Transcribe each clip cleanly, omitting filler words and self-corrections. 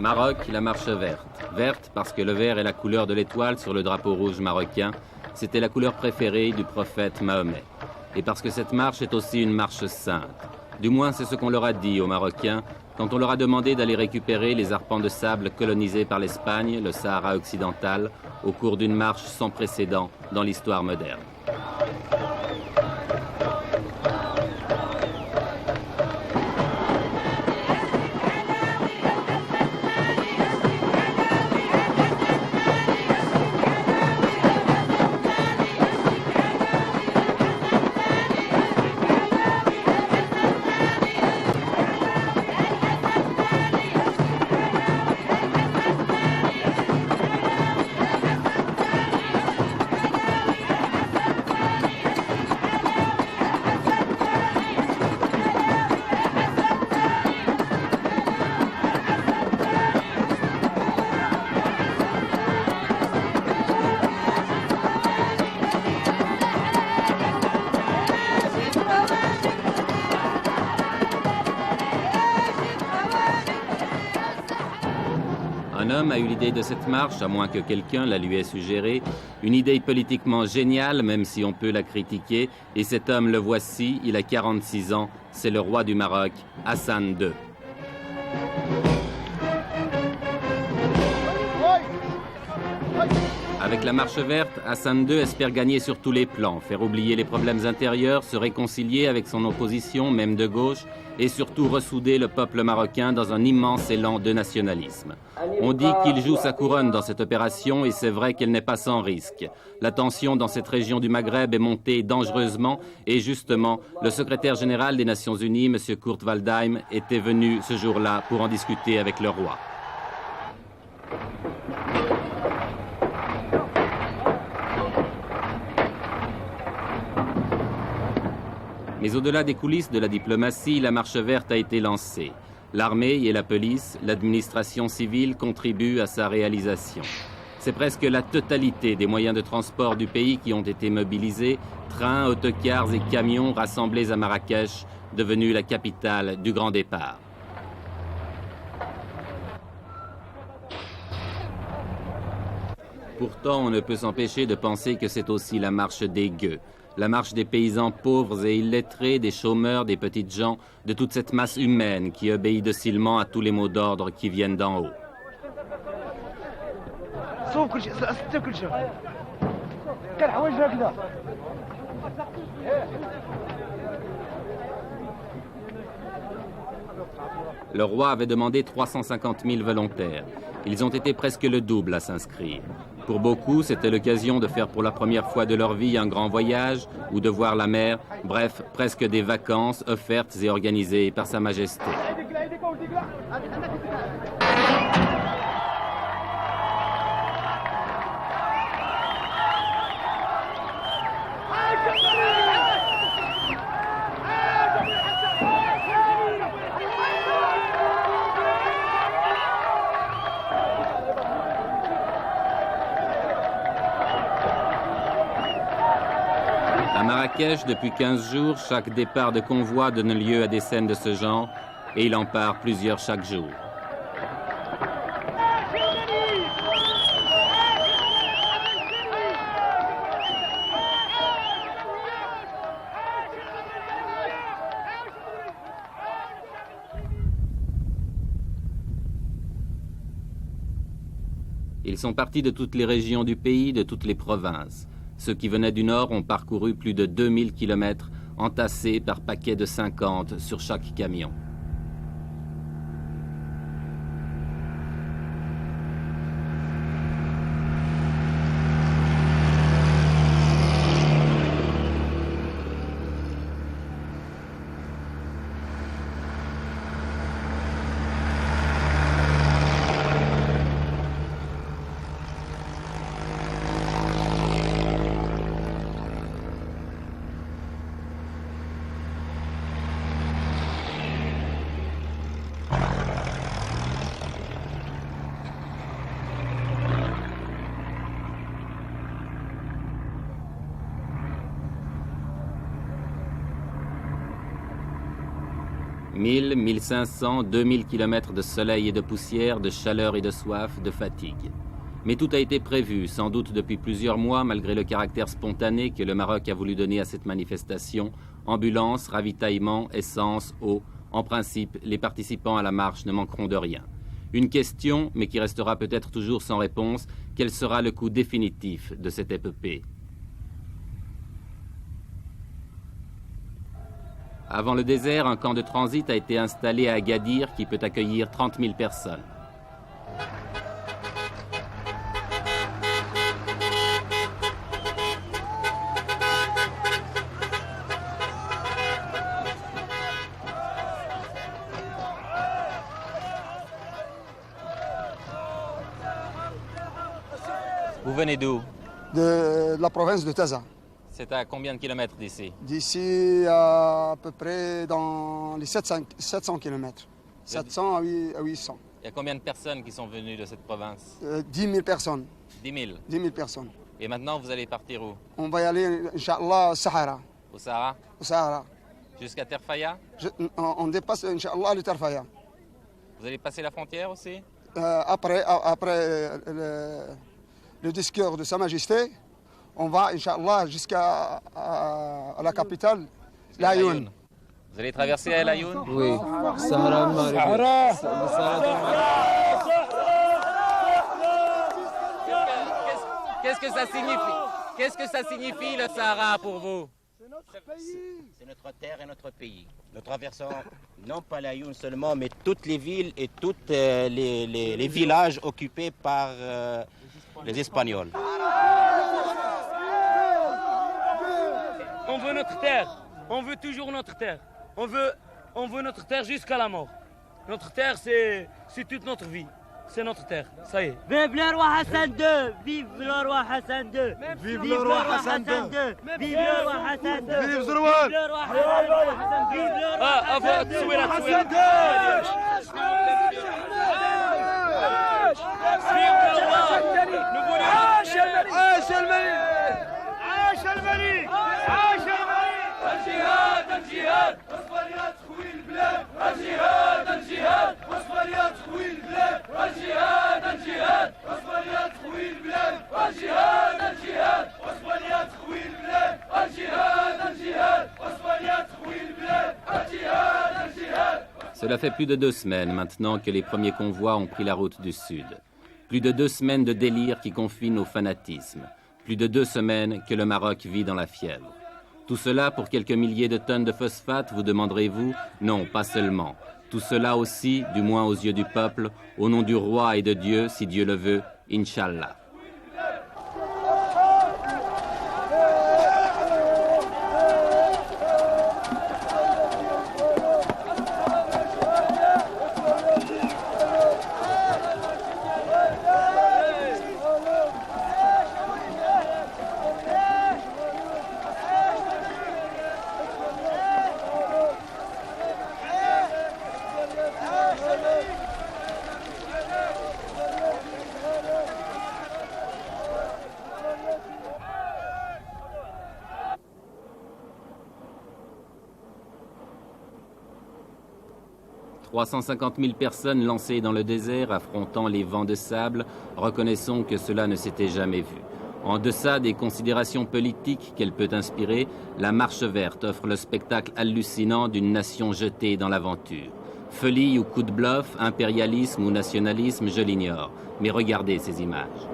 Maroc, la marche verte. Verte parce que le vert est la couleur de l'étoile sur le drapeau rouge marocain. C'était la couleur préférée du prophète Mahomet. Et parce que cette marche est aussi une marche sainte. Du moins, c'est ce qu'on leur a dit aux Marocains quand on leur a demandé d'aller récupérer les arpents de sable colonisés par l'Espagne, le Sahara occidental, au cours d'une marche sans précédent dans l'histoire moderne. Un homme a eu l'idée de cette marche, à moins que quelqu'un la lui ait suggérée, une idée politiquement géniale, même si on peut la critiquer, et cet homme, le voici, il a 46 ans, c'est le roi du Maroc, Hassan II. Avec la marche verte, Hassan II espère gagner sur tous les plans, faire oublier les problèmes intérieurs, se réconcilier avec son opposition, même de gauche, et surtout ressouder le peuple marocain dans un immense élan de nationalisme. On dit qu'il joue sa couronne dans cette opération et c'est vrai qu'elle n'est pas sans risque. La tension dans cette région du Maghreb est montée dangereusement et justement, le secrétaire général des Nations Unies, M. Kurt Waldheim, était venu ce jour-là pour en discuter avec le roi. Mais au-delà des coulisses de la diplomatie, la marche verte a été lancée. L'armée et la police, l'administration civile contribuent à sa réalisation. C'est presque la totalité des moyens de transport du pays qui ont été mobilisés, trains, autocars et camions rassemblés à Marrakech, devenue la capitale du grand départ. Pourtant, on ne peut s'empêcher de penser que c'est aussi la marche des gueux. La marche des paysans pauvres et illettrés, des chômeurs, des petites gens, de toute cette masse humaine qui obéit docilement à tous les mots d'ordre qui viennent d'en haut. Le roi avait demandé 350 000 volontaires. Ils ont été presque le double à s'inscrire. Pour beaucoup, c'était l'occasion de faire pour la première fois de leur vie un grand voyage ou de voir la mer, bref, presque des vacances offertes et organisées par Sa Majesté. À Marrakech, depuis 15 jours, chaque départ de convoi donne lieu à des scènes de ce genre et il en part plusieurs chaque jour. Ils sont partis de toutes les régions du pays, de toutes les provinces. Ceux qui venaient du nord ont parcouru plus de 2000 kilomètres, entassés par paquets de 50 sur chaque camion. 1000, 1500, 2000 kilomètres de soleil et de poussière, de chaleur et de soif, de fatigue. Mais tout a été prévu, sans doute depuis plusieurs mois, malgré le caractère spontané que le Maroc a voulu donner à cette manifestation. Ambulance, ravitaillement, essence, eau. En principe, les participants à la marche ne manqueront de rien. Une question, mais qui restera peut-être toujours sans réponse, quel sera le coût définitif de cette épopée? Avant le désert, un camp de transit a été installé à Agadir qui peut accueillir 30 000 personnes. Vous venez d'où? De la province de Taza. C'est à combien de kilomètres d'ici? D'ici à peu près dans les 700 km. 700 à 800. Il y a combien de personnes qui sont venues de cette province? 10 000 personnes. 10 000. 10 000 personnes. Et maintenant, vous allez partir où? On va y aller, Inch'Allah, au Sahara. Au Sahara? Au Sahara. Jusqu'à Terfaya? On dépasse, Inch'Allah, le Terfaya. Vous allez passer la frontière aussi? Après le discours de Sa Majesté, on va, Inch'Allah, jusqu'à la capitale, l'Ayoun. Vous allez traverser à l'Ayoun? Oui. Sahara Qu'est-ce que ça signifie? Qu'est-ce que ça signifie le Sahara pour vous? C'est notre pays. C'est notre terre et notre pays. Nous traversons non pas l'Ayoun seulement, mais toutes les villes et tous les villages occupés par les Espagnols. On veut notre terre, on veut toujours notre terre. On veut notre terre jusqu'à la mort. Notre terre, c'est toute notre vie. C'est notre terre, ça y est. Vive le roi Hassan II! Vive le roi Hassan II! Vive le roi Hassan II! Vive le roi Hassan II! Vive le roi! Vive le roi Hassan II! Vive le roi Hassan II! الجهاد الجهاد اصبر يا تخوي البلاد الجهاد الجهاد اصبر يا تخوي البلاد الجهاد الجهاد اصبر يا تخوي البلاد الجهاد الجهاد اصبر يا تخوي البلاد الجهاد الجهاد اصبر يا تخوي البلاد الجهاد الجهاد. Cela fait plus de 2 semaines maintenant que les premiers convois ont pris la route du sud. Plus de 2 semaines de délire qui confinent au fanatisme. Plus de 2 semaines que le Maroc vit dans la fièvre. Tout cela pour quelques milliers de tonnes de phosphate, vous demanderez-vous? Non, pas seulement. Tout cela aussi, du moins aux yeux du peuple, au nom du roi et de Dieu, si Dieu le veut, Inch'Allah. « 350 000 personnes lancées dans le désert, affrontant les vents de sable, reconnaissons que cela ne s'était jamais vu. En deçà des considérations politiques qu'elle peut inspirer, la Marche verte offre le spectacle hallucinant d'une nation jetée dans l'aventure. Folie ou coup de bluff, impérialisme ou nationalisme, je l'ignore. Mais regardez ces images.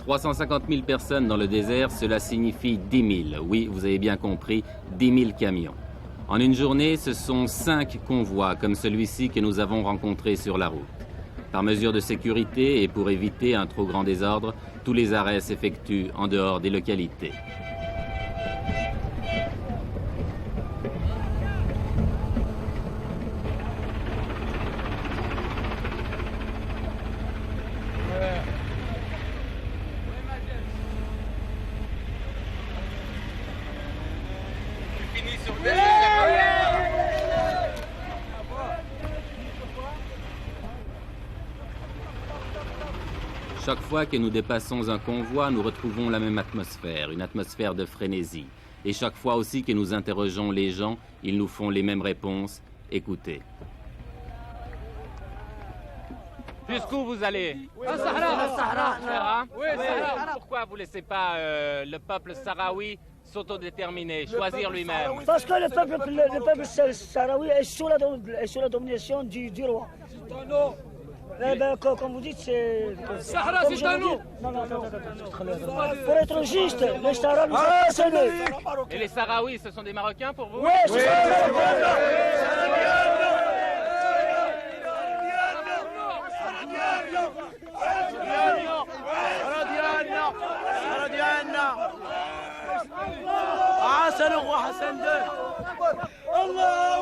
350 000 personnes dans le désert, cela signifie 10 000. Oui, vous avez bien compris, 10 000 camions. En une journée, ce sont 5 convois comme celui-ci que nous avons rencontré sur la route. Par mesure de sécurité et pour éviter un trop grand désordre, tous les arrêts s'effectuent en dehors des localités. Chaque fois que nous dépassons un convoi, nous retrouvons la même atmosphère, une atmosphère de frénésie. Et chaque fois aussi que nous interrogeons les gens, ils nous font les mêmes réponses. Écoutez. Jusqu'où vous allez? Au Sahara. Sahara. Oui, Sahara. Pourquoi vous ne laissez pas le peuple sahraoui s'autodéterminer, choisir lui-même? Parce que le peuple sahraoui est sous la domination du roi. Eh ben, comme vous dites, c'est... Sahara, c'est à nous. Non. Pour être juste, les Sahara nous appartiennent. Et les Sahraouis, ce sont des Marocains pour vous? Oui, c'est ça. حسن هو حسن ده الله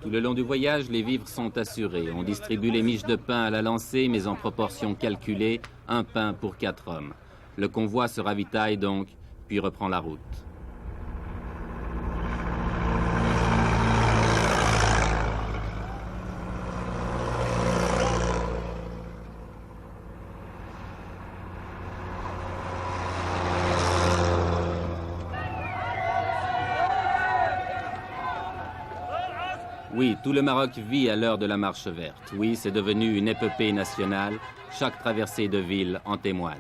Tout le long du voyage, les vivres sont assurés. On distribue les miches de pain à la lancée, mais en proportion calculée, un pain pour 4 hommes. Le convoi se ravitaille donc, puis reprend la route. Oui, tout le Maroc vit à l'heure de la marche verte. Oui, c'est devenu une épopée nationale. Chaque traversée de ville en témoigne.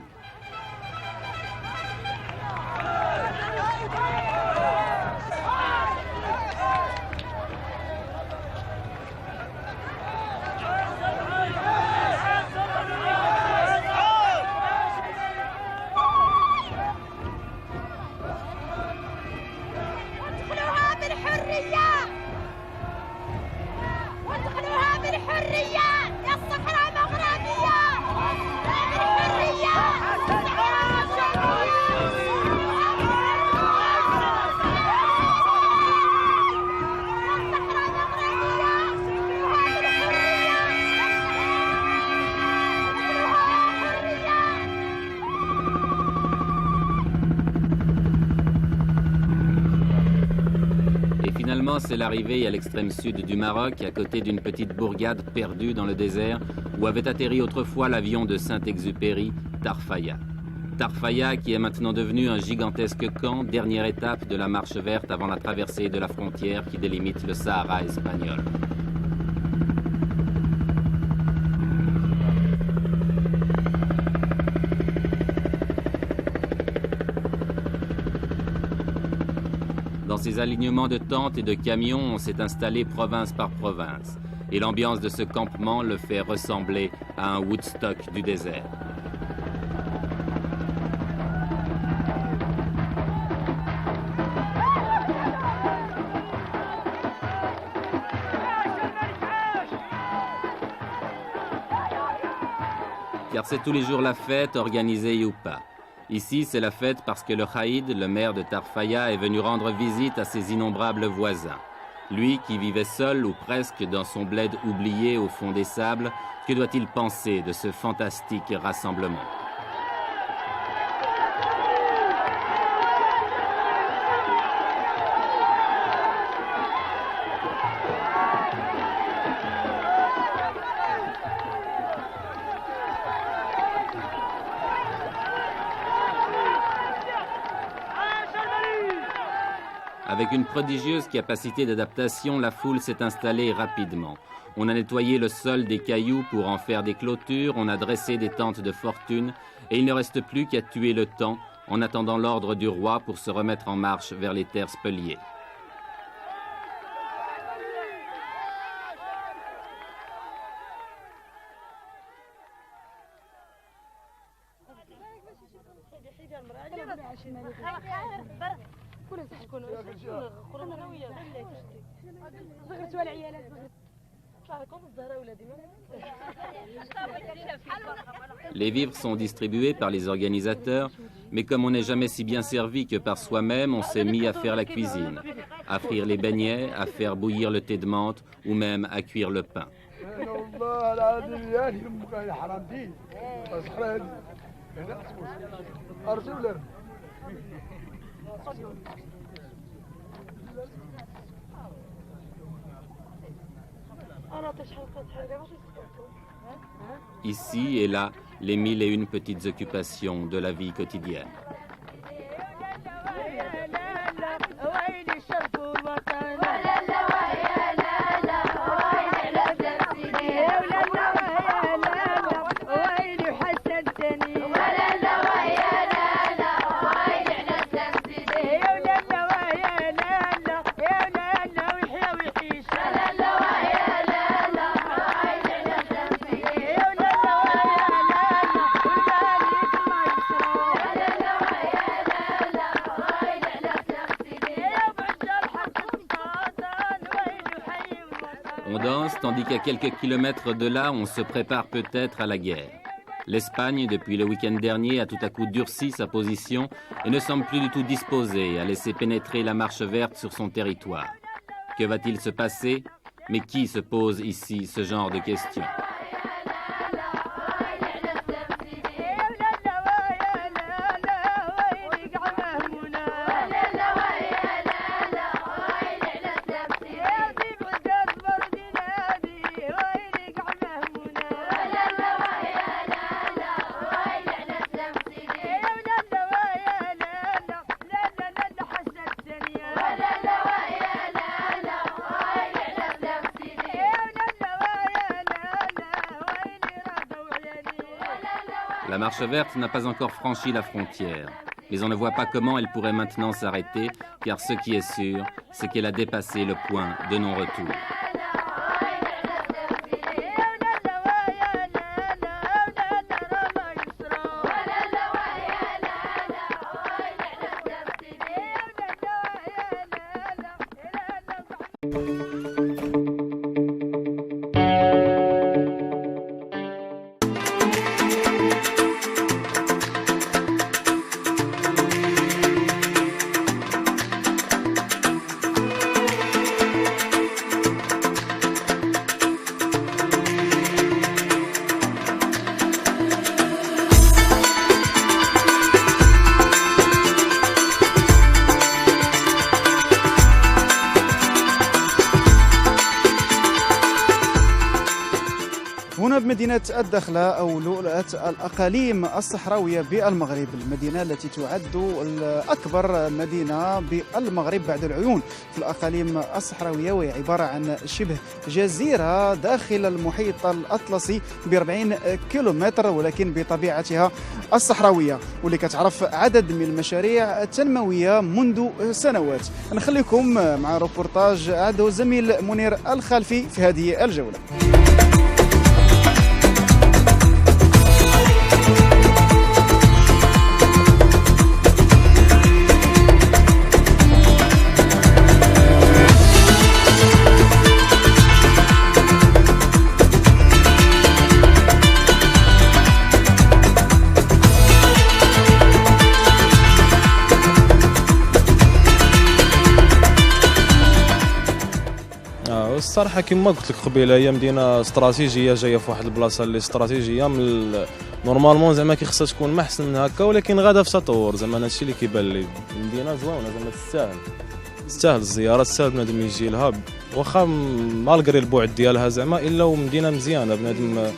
C'est l'arrivée à l'extrême sud du Maroc, à côté d'une petite bourgade perdue dans le désert, où avait atterri autrefois l'avion de Saint-Exupéry, Tarfaya. Tarfaya qui est maintenant devenu un gigantesque camp, dernière étape de la marche verte avant la traversée de la frontière qui délimite le Sahara espagnol. Dans ces alignements de tentes et de camions, on s'est installé province par province. Et l'ambiance de ce campement le fait ressembler à un Woodstock du désert. Car c'est tous les jours la fête, organisée ou pas. Ici, c'est la fête parce que le Khaïd, le maire de Tarfaya, est venu rendre visite à ses innombrables voisins. Lui, qui vivait seul ou presque dans son bled oublié au fond des sables, que doit-il penser de ce fantastique rassemblement ? Avec une prodigieuse capacité d'adaptation, la foule s'est installée rapidement. On a nettoyé le sol des cailloux pour en faire des clôtures, on a dressé des tentes de fortune et il ne reste plus qu'à tuer le temps en attendant l'ordre du roi pour se remettre en marche vers les terres spoliées. Les vivres sont distribués par les organisateurs, mais comme on n'est jamais si bien servi que par soi-même, on s'est mis à faire la cuisine, à frire les beignets, à faire bouillir le thé de menthe ou même à cuire le pain. Ici et là, les 1001 petites occupations de la vie quotidienne. On danse, tandis qu'à quelques kilomètres de là, on se prépare peut-être à la guerre. L'Espagne, depuis le week-end dernier, a tout à coup durci sa position et ne semble plus du tout disposée à laisser pénétrer la marche verte sur son territoire. Que va-t-il se passer? Mais qui se pose ici ce genre de questions? La marche verte n'a pas encore franchi la frontière, mais on ne voit pas comment elle pourrait maintenant s'arrêter, car ce qui est sûr, c'est qu'elle a dépassé le point de non-retour. هنا بمدينة الدخلة أو لؤلؤة الأقاليم الصحراوية بالمغرب، المدينة التي تعد أكبر مدينة بالمغرب بعد العيون في الأقاليم الصحراوية، وهي عبارة عن شبه جزيرة داخل المحيط الأطلسي ب40 كيلومتر، ولكن بطبيعتها الصحراوية، واللي كتعرف عدد من المشاريع التنموية منذ سنوات. نخليكم مع روبورتاج عدو زميل منير الخالفي في هذه الجولة. الصراحه كما قلت لك قبيله هي مدينه استراتيجيه جايه في واحد البلاصه اللي استراتيجيه من نورمالمون زعما كي خصها تكون ما احسن من هكا، ولكن غادا في تطور زعما هادشي اللي كيبان لي. مدينه زوينه زعما تستاهل الزياره، تستاهل بنادم يجي لها واخا مالغري البعد ديالها زعما، الا ومدينه مزيانه بنادم.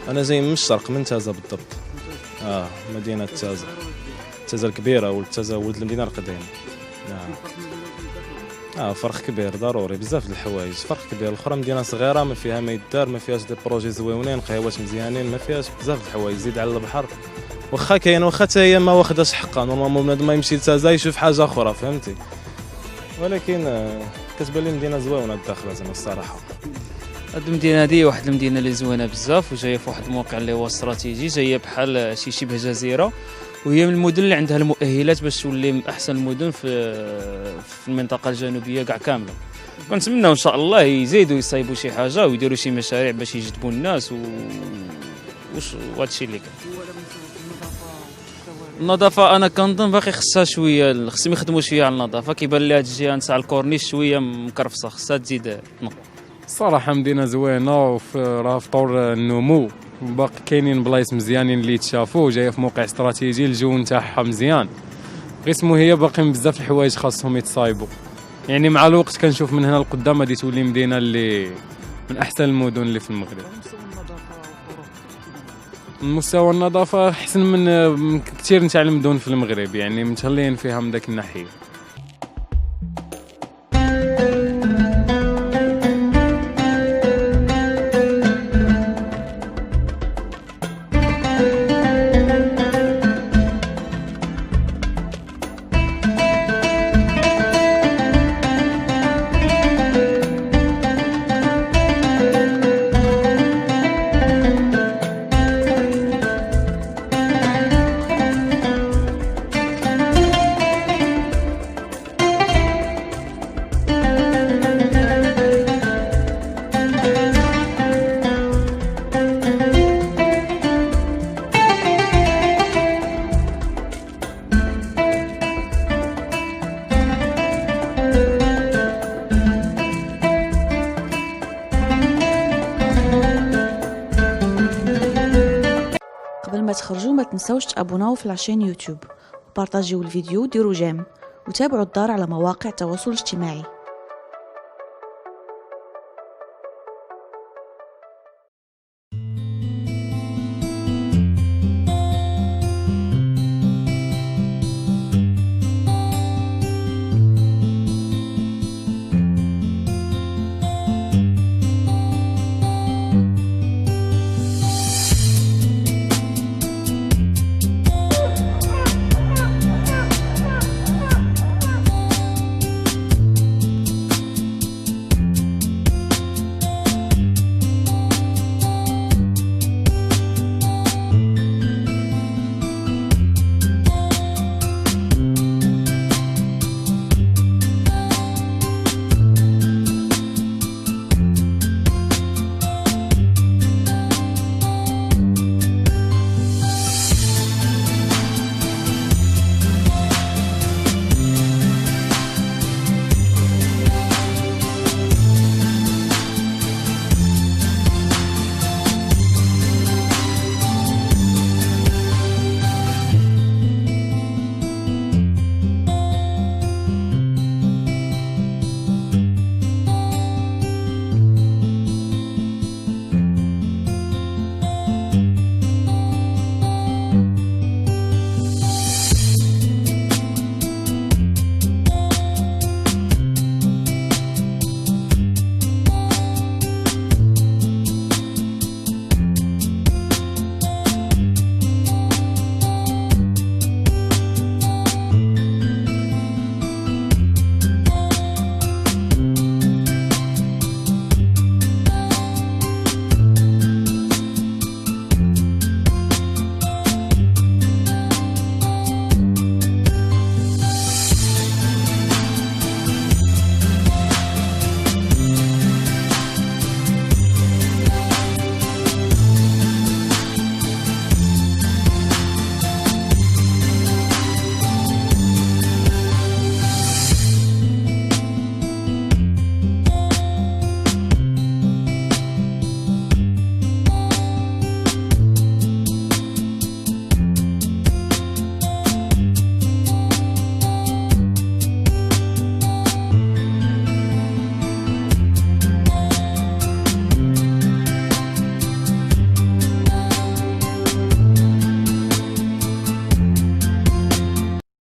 انا جاي من الشرق من تازه بالضبط. مدينه تازه الكبيره ولد المدينه القديمه. نعم فرق كبير ضروري بزاف د الحوايج، فرق كبير. الاخرى مدينه صغيره ما فيها ما يدار، ما فيهاش دي بروجي زويونين، قهوات مزيانين، ما فيهاش بزاف د الحوايج. زيد على البحر واخا كاين، واخا حتى هي ما واخداش حقها، نورمالمون بنادم ما يمشي لتازا يشوف حاجه اخرى، فهمتي؟ ولكن كتبان لي مدينه زوينه الداخله زعما الصراحه. هاد المدينه هادي واحد المدينه اللي زوينه بزاف، وجايه في واحد الموقع اللي هو استراتيجي، جايه بحال شي شبه جزيره، وهي من المدن اللي عندها المؤهلات باش تولي من احسن المدن في المنطقه الجنوبيه كاع كامله. كنتمناو ان شاء الله يزيدوا يصايبوا شي حاجه ويديروا شي مشاريع باش يجذبوا الناس وهادشي اللي كان. النظافه انا كنظن باقي خصها شويه، خصهم يخدموا شويه على النظافه. كيبان لي هاد الجهه نتاع الكورنيش شويه مكرفصه، خصها تزيد تنقى. الصراحه مدينه زوينه راه في طور النمو، باقي كاينين بلايص مزيانين اللي يتشافوا، جايه في موقع استراتيجي، الجو نتاعها مزيان، غير هي باقي بزاف الحوايج خاصهم يتصايبوا. يعني مع الوقت كنشوف من هنا لقدام غادي تولي مدينه اللي من احسن المدن اللي في المغرب. مستوى النظافه احسن من كثير نتاع المدن في المغرب، يعني متهلين فيها من داك الناحيه. قبل ما تخرجوا ما تنسوش تابوناو في لاشين يوتيوب وبارطاجيو الفيديو، ديروا جيم وتابعوا الدار على مواقع التواصل الاجتماعي.